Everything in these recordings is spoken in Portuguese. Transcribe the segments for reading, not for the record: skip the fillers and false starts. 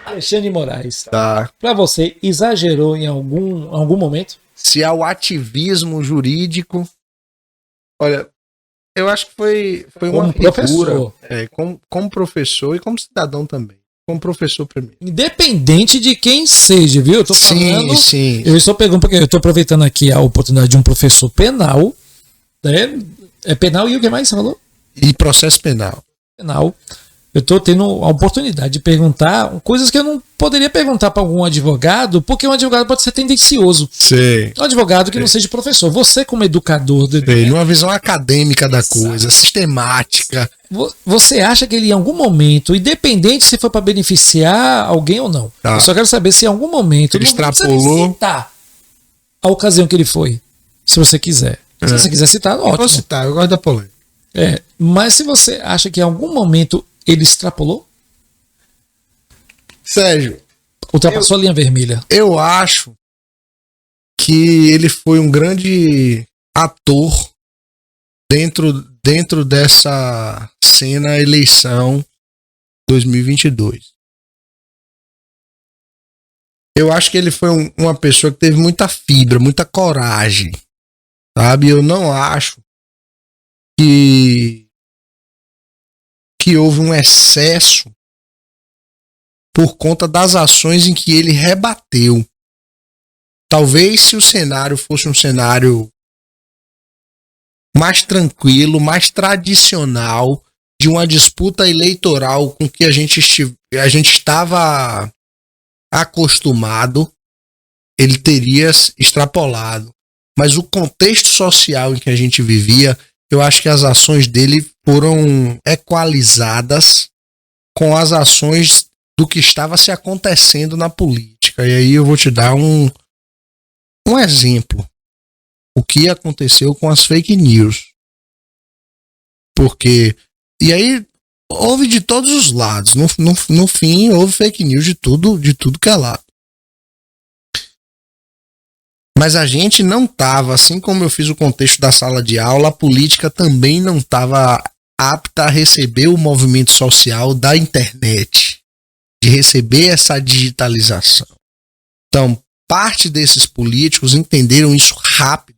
Alexandre de Moraes. Tá. Para você, exagerou em algum momento? Se há o ativismo jurídico, olha, eu acho que foi uma figura, professor. Como professor e como cidadão também. Como professor primeiro. Independente de quem seja, viu? Eu tô falando. Sim. Eu estou pegando, porque eu estou aproveitando aqui a oportunidade de um professor penal. Né? É penal e o que mais você falou? E processo penal. Penal. Eu estou tendo a oportunidade de perguntar coisas que eu não poderia perguntar para algum advogado, porque um advogado pode ser tendencioso. Sei. Um advogado que não seja professor. Você, como educador. Numa visão acadêmica da coisa, sistemática. Você acha que ele, em algum momento, independente se for para beneficiar alguém ou não, eu só quero saber se em algum momento ele extrapolou. Citar a ocasião que ele foi, se você quiser. Se você quiser citar, ótimo. Eu vou citar, eu gosto da polêmica. Mas se você acha que em algum momento ele extrapolou? Sérgio, ultrapassou a linha vermelha. Eu acho que ele foi um grande ator dentro dessa cena eleição 2022. Eu acho que ele foi uma pessoa que teve muita fibra, muita coragem, sabe? Eu não acho que houve um excesso por conta das ações em que ele rebateu. Talvez se o cenário fosse um cenário mais tranquilo, mais tradicional, de uma disputa eleitoral com que a gente estava acostumado, ele teria extrapolado. Mas o contexto social em que a gente vivia, eu acho que as ações dele foram equalizadas com as ações do que estava se acontecendo na política. E aí eu vou te dar um exemplo. O que aconteceu com as fake news. Porque... E aí houve de todos os lados. No fim, houve fake news de tudo que é lado. Mas a gente não estava, assim como eu fiz o contexto da sala de aula, a política também não estava apta a receber o movimento social da internet, de receber essa digitalização. Então, parte desses políticos entenderam isso rápido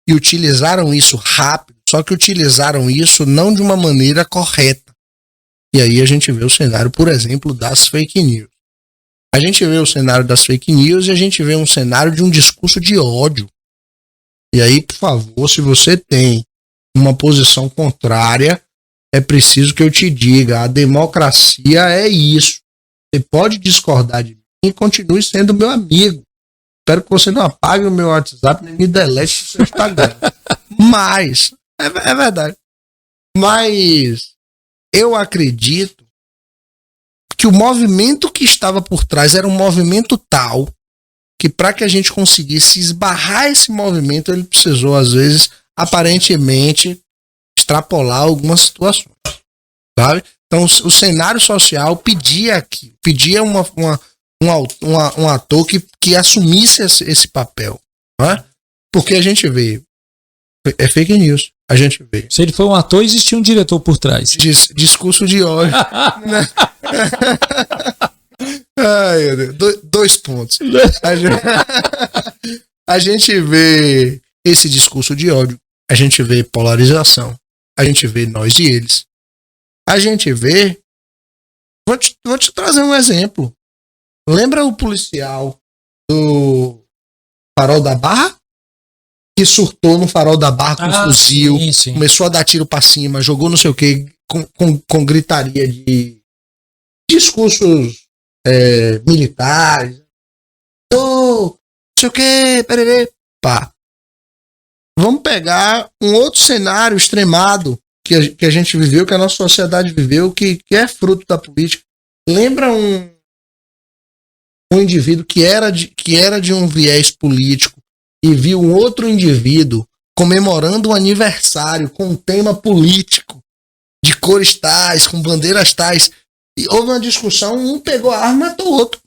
e utilizaram isso rápido, só que utilizaram isso não de uma maneira correta. E aí a gente vê o cenário, por exemplo, das fake news. A gente vê o cenário das fake news e a gente vê um cenário de um discurso de ódio. E aí, por favor, se você tem uma posição contrária, é preciso que eu te diga, a democracia é isso. Você pode discordar de mim e continue sendo meu amigo. Espero que você não apague o meu WhatsApp nem me delete o seu Instagram. Mas, é verdade. Mas eu acredito que o movimento que estava por trás era um movimento tal que para que a gente conseguisse esbarrar esse movimento, ele precisou, às vezes, aparentemente, extrapolar algumas situações, sabe? Então, o cenário social pedia um ator que assumisse esse papel, não é? Porque a gente vê, é fake news, a gente vê. Se ele foi um ator, existia um diretor por trás. Discurso de ódio. Ai, meu Deus. 2 pontos. A gente vê esse discurso de ódio, a gente vê polarização, a gente vê nós e eles. A gente vê... Vou te trazer um exemplo. Lembra o policial do Farol da Barra? Que surtou no Farol da Barra com um fuzil, sim. Começou a dar tiro pra cima, jogou não sei o que, com gritaria de discursos militares. Não sei o que, pererê, pá. Vamos pegar um outro cenário extremado que a gente viveu, que a nossa sociedade viveu, que é fruto da política. Lembra um indivíduo que era de um viés político e viu um outro indivíduo comemorando um aniversário com um tema político, de cores tais, com bandeiras tais, e houve uma discussão, um pegou a arma e matou o outro.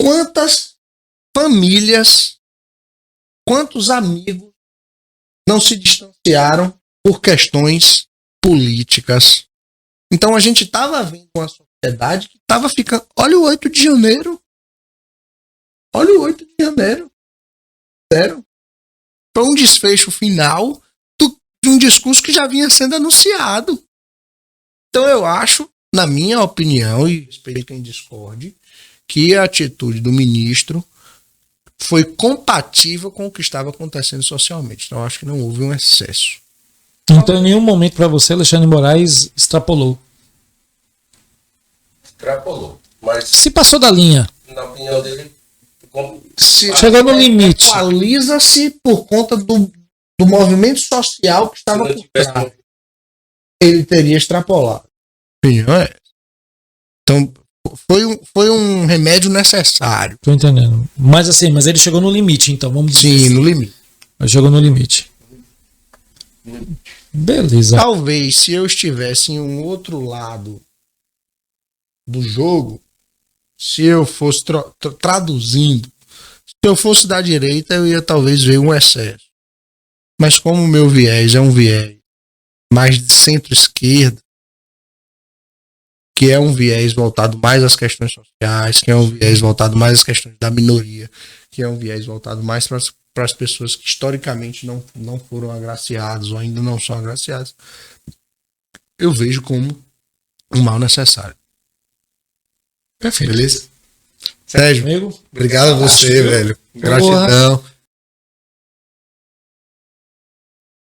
Quantas famílias, quantos amigos não se distanciaram por questões políticas? Então a gente estava vendo uma sociedade que estava ficando. Olha o 8 de janeiro. Olha o 8 de janeiro. Sério. Foi um desfecho final de um discurso que já vinha sendo anunciado. Então eu acho, na minha opinião, e respeito quem discorde, que a atitude do ministro foi compatível com o que estava acontecendo socialmente. Então eu acho que não houve um excesso. Então, em nenhum momento para você, Alexandre Moraes extrapolou. Extrapolou. Mas, Se passou da linha. na opinião dele, Chegou no limite. Atualiza-se por conta do movimento social que estava por trás. Ele teria extrapolado. Então, foi um remédio necessário. Tô entendendo. Mas assim, mas ele chegou no limite, então, vamos dizer. Sim, assim. no limite. Ele chegou no limite. Beleza. Talvez, se eu estivesse em um outro lado do jogo, se eu fosse traduzindo, se eu fosse da direita, eu ia talvez ver um excesso. Mas como o meu viés é um viés mais de centro-esquerda, que é um viés voltado mais às questões sociais, que é um viés voltado mais às questões da minoria, que é um viés voltado mais para as pessoas que historicamente não foram agraciadas ou ainda não são agraciadas, eu vejo como um mal necessário. Perfeito. Beleza? Sérgio, Amigo? obrigado a você, velho. Gratidão.